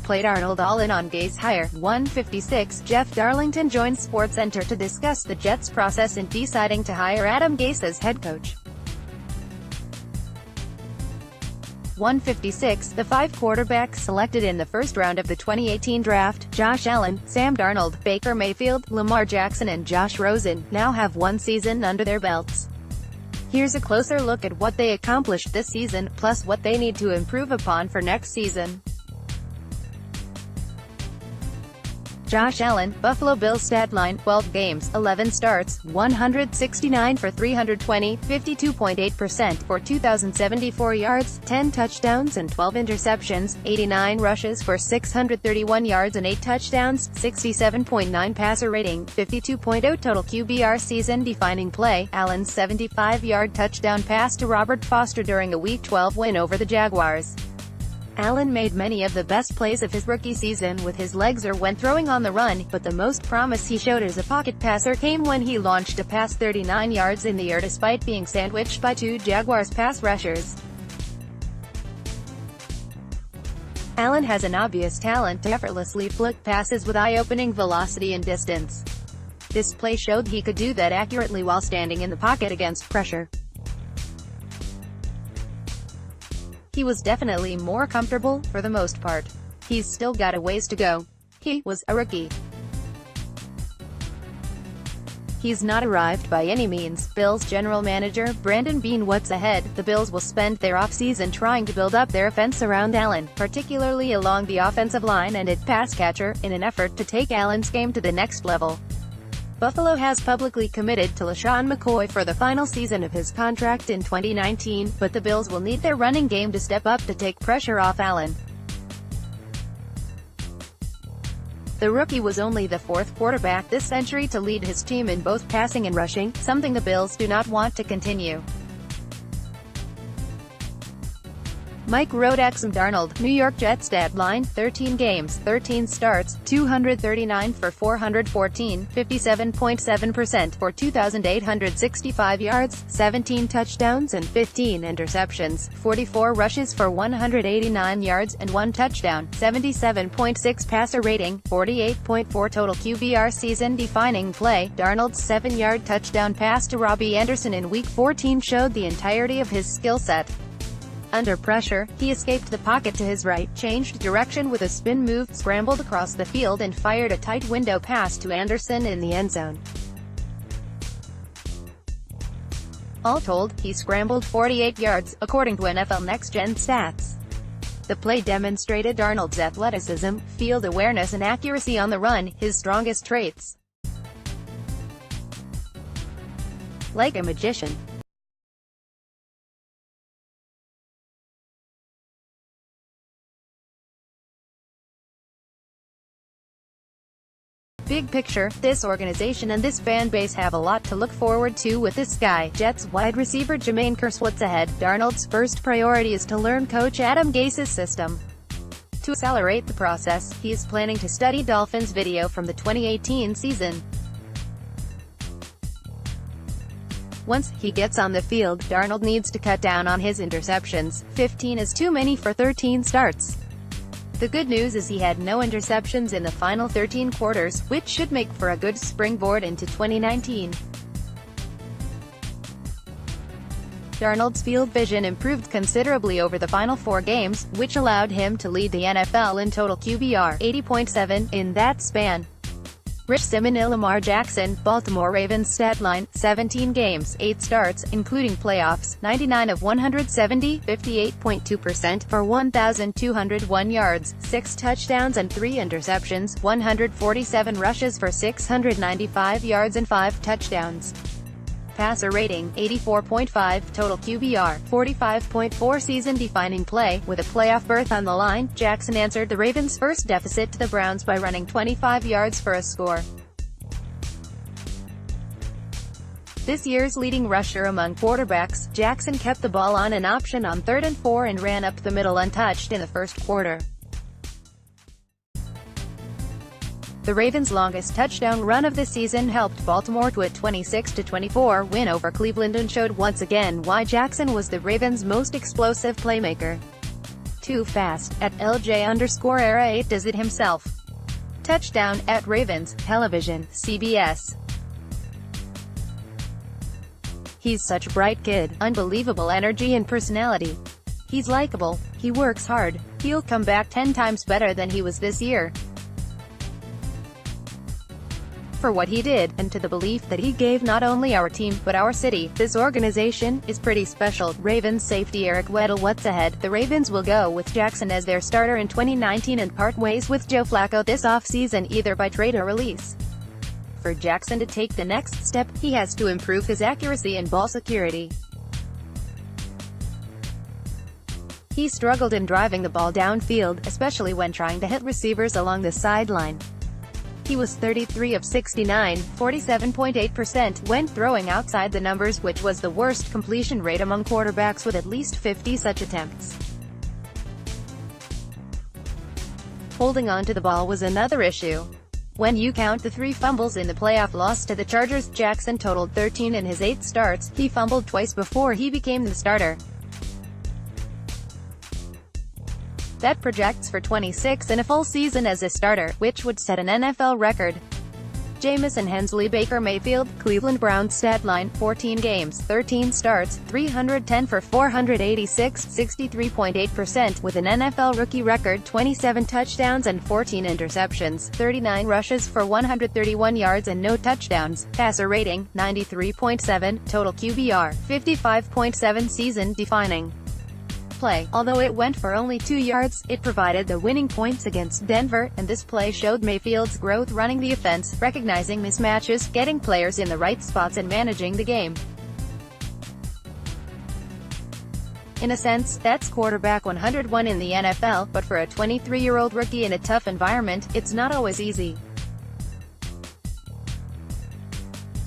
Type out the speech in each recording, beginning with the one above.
playDarnold all in on Gase hire. 156 Jeff Darlington joins SportsCenter to discuss the Jets' process in deciding to hire Adam Gase as head coach. 156 The five quarterbacks selected in the first round of the 2018 draft, Josh Allen, Sam Darnold, Baker Mayfield, Lamar Jackson and Josh Rosen, now have one season under their belts. Here's a closer look at what they accomplished this season, plus what they need to improve upon for next season. Josh Allen, Buffalo Bills stat line, 12 games, 11 starts, 169 for 320, 52.8% for 2,074 yards, 10 touchdowns and 12 interceptions, 89 rushes for 631 yards and 8 touchdowns, 67.9 passer rating, 52.0 total QBR season-defining play. Allen's 75-yard touchdown pass to Robert Foster during a Week 12 win over the Jaguars. Allen made many of the best plays of his rookie season with his legs or when throwing on the run, but the most promise he showed as a pocket passer came when he launched a pass 39 yards in the air despite being sandwiched by two Jaguars pass rushers. Allen has an obvious talent to effortlessly flick passes with eye-opening velocity and distance. This play showed he could do that accurately while standing in the pocket against pressure. He was definitely more comfortable, for the most part. He's still got a ways to go. He was a rookie. He's not arrived by any means. Bills general manager Brandon Beane. What's ahead? The Bills will spend their offseason trying to build up their offense around Allen, particularly along the offensive line and at pass catcher, in an effort to take Allen's game to the next level. Buffalo has publicly committed to LaShawn McCoy for the final season of his contract in 2019, but the Bills will need their running game to step up to take pressure off Allen. The rookie was only the fourth quarterback this century to lead his team in both passing and rushing, something the Bills do not want to continue. Mike Rodexam Darnold, New York Jets stat line, 13 games, 13 starts, 239 for 414, 57.7% for 2,865 yards, 17 touchdowns and 15 interceptions, 44 rushes for 189 yards and 1 touchdown, 77.6 passer rating, 48.4 total QBR season-defining play. Darnold's 7-yard touchdown pass to Robbie Anderson in Week 14 showed the entirety of his skill set. Under pressure, he escaped the pocket to his right, changed direction with a spin move, scrambled across the field and fired a tight window pass to Anderson in the end zone. All told, he scrambled 48 yards, according to NFL Next Gen stats. The play demonstrated Darnold's athleticism, field awareness and accuracy on the run, his strongest traits. Like a magician. Big picture, this organization and this fan base have a lot to look forward to with this guy. Jets wide receiver Jermaine Kearse. What's ahead? Darnold's first priority is to learn coach Adam Gase's system. To accelerate the process, he is planning to study Dolphins video from the 2018 season. Once he gets on the field, Darnold needs to cut down on his interceptions. 15 is too many for 13 starts. The good news is he had no interceptions in the final 13 quarters, which should make for a good springboard into 2019. Darnold's field vision improved considerably over the final 4 games, which allowed him to lead the NFL in total QBR, 80.7, in that span. Rich Simon. Lamar Jackson, Baltimore Ravens stat line, 17 games, 8 starts, including playoffs, 99 of 170, 58.2% for 1,201 yards, 6 touchdowns and 3 interceptions, 147 rushes for 695 yards and 5 touchdowns. Passer rating, 84.5, total QBR, 45.4 season-defining play. With a playoff berth on the line, Jackson answered the Ravens' first deficit to the Browns by running 25 yards for a score. This year's leading rusher among quarterbacks, Jackson kept the ball on an option on 3rd and 4 and ran up the middle untouched in the first quarter. The Ravens' longest touchdown run of the season helped Baltimore to a 26-24 win over Cleveland and showed once again why Jackson was the Ravens' most explosive playmaker. Too fast, at LJ_era8 does it himself. Touchdown, at Ravens, Television, CBS. He's such a bright kid, unbelievable energy and personality. He's likable, he works hard, he'll come back 10 times better than he was this year. For what he did, and to the belief that he gave not only our team, but our city, this organization, is pretty special. Ravens safety Eric Weddle. What's ahead? The Ravens will go with Jackson as their starter in 2019 and part ways with Joe Flacco this offseason, either by trade or release. For Jackson to take the next step, he has to improve his accuracy and ball security. He struggled in driving the ball downfield, especially when trying to hit receivers along the sideline. He was 33 of 69, 47.8% when throwing outside the numbers, which was the worst completion rate among quarterbacks with at least 50 such attempts. Holding on to the ball was another issue. When you count the 3 fumbles in the playoff loss to the Chargers, Jackson totaled 13 in his 8 starts. He fumbled twice before he became the starter. That projects for 26 in a full season as a starter, which would set an NFL record. Jamison Hensley Baker Mayfield, Cleveland Browns stat line, 14 games, 13 starts, 310 for 486, 63.8%, with an NFL rookie record, 27 touchdowns and 14 interceptions, 39 rushes for 131 yards and no touchdowns, passer rating, 93.7, total QBR, 55.7, season-defining play. Although it went for only 2 yards, it provided the winning points against Denver, and this play showed Mayfield's growth running the offense, recognizing mismatches, getting players in the right spots and managing the game. In a sense, that's quarterback 101 in the NFL, but for a 23-year-old rookie in a tough environment, it's not always easy.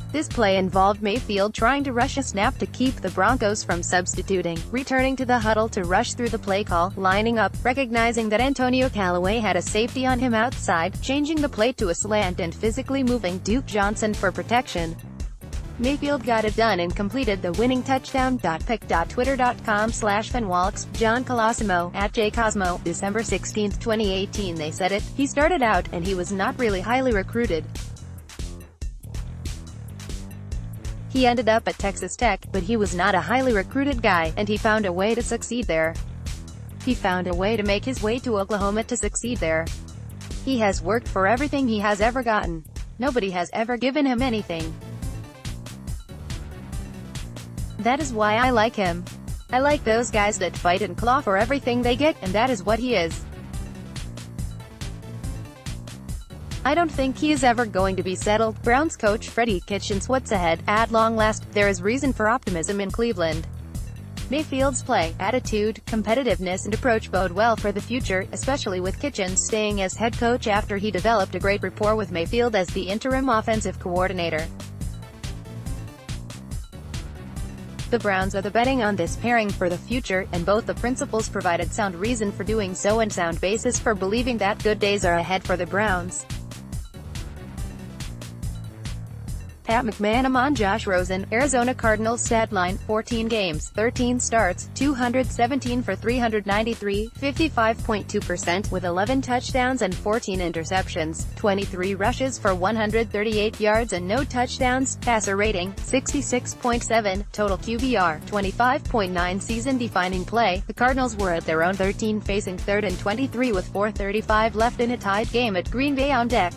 This play involved Mayfield trying to rush a snap to keep the Broncos from substituting, returning to the huddle to rush through the play call, lining up, recognizing that Antonio Callaway had a safety on him outside, changing the play to a slant and physically moving Duke Johnson for protection. Mayfield got it done and completed the winning touchdown. Pic.twitter.com/fanwalks, John Colosimo, @JCosmo, December 16, 2018. They said it. He started out, and he was not really highly recruited. He ended up at Texas Tech, but he was not a highly recruited guy, and he found a way to succeed there. He found a way to make his way to Oklahoma to succeed there. He has worked for everything he has ever gotten. Nobody has ever given him anything. That is why I like him. I like those guys that fight and claw for everything they get, and that is what he is. I don't think he is ever going to be settled. Browns coach Freddie Kitchens. What's ahead? At long last, there is reason for optimism in Cleveland. Mayfield's play, attitude, competitiveness and approach bode well for the future, especially with Kitchens staying as head coach after he developed a great rapport with Mayfield as the interim offensive coordinator. The Browns are betting on this pairing for the future, and both the principals provided sound reason for doing so and sound basis for believing that good days are ahead for the Browns. Pat McManam on Josh Rosen, Arizona Cardinals stat line, 14 games, 13 starts, 217 for 393, 55.2%, with 11 touchdowns and 14 interceptions, 23 rushes for 138 yards and no touchdowns, passer rating, 66.7, total QBR, 25.9, season-defining play. The Cardinals were at their own 13 facing 3rd and 23 with 4:35 left in a tied game at Green Bay on deck.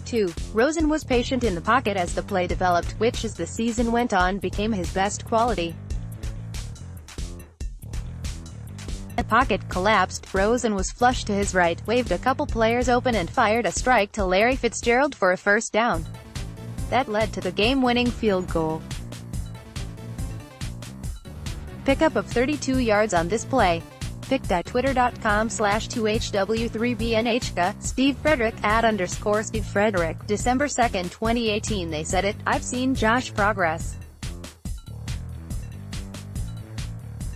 2. Rosen was patient in the pocket as the play developed, which as the season went on became his best quality. The pocket collapsed, Rosen was flush to his right, waved a couple players open and fired a strike to Larry Fitzgerald for a first down. That led to the game-winning field goal. Pickup of 32 yards on this play. Pic.twitter.com/2HW3BNHK, Steve Frederick, @_Steve Frederick, December 2, 2018. They said it. I've seen Josh progress.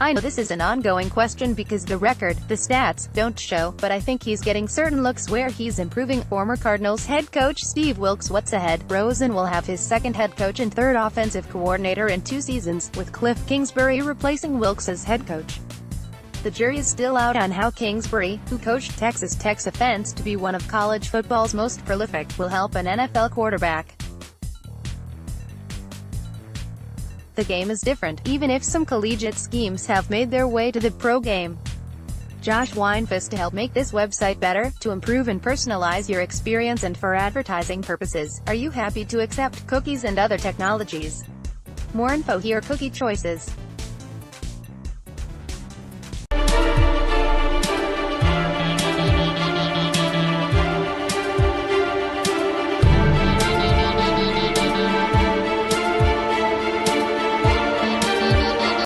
I know this is an ongoing question because the record, the stats, don't show, but I think he's getting certain looks where he's improving. Former Cardinals head coach Steve Wilks. What's ahead? Rosen will have his second head coach and third offensive coordinator in 2 seasons, with Cliff Kingsbury replacing Wilks as head coach. The jury is still out on how Kingsbury, who coached Texas Tech's offense to be one of college football's most prolific, will help an NFL quarterback. The game is different, even if some collegiate schemes have made their way to the pro game. Josh Weinfuss to help make this website better, to improve and personalize your experience and for advertising purposes. Are you happy to accept cookies and other technologies? More info here. Cookie choices.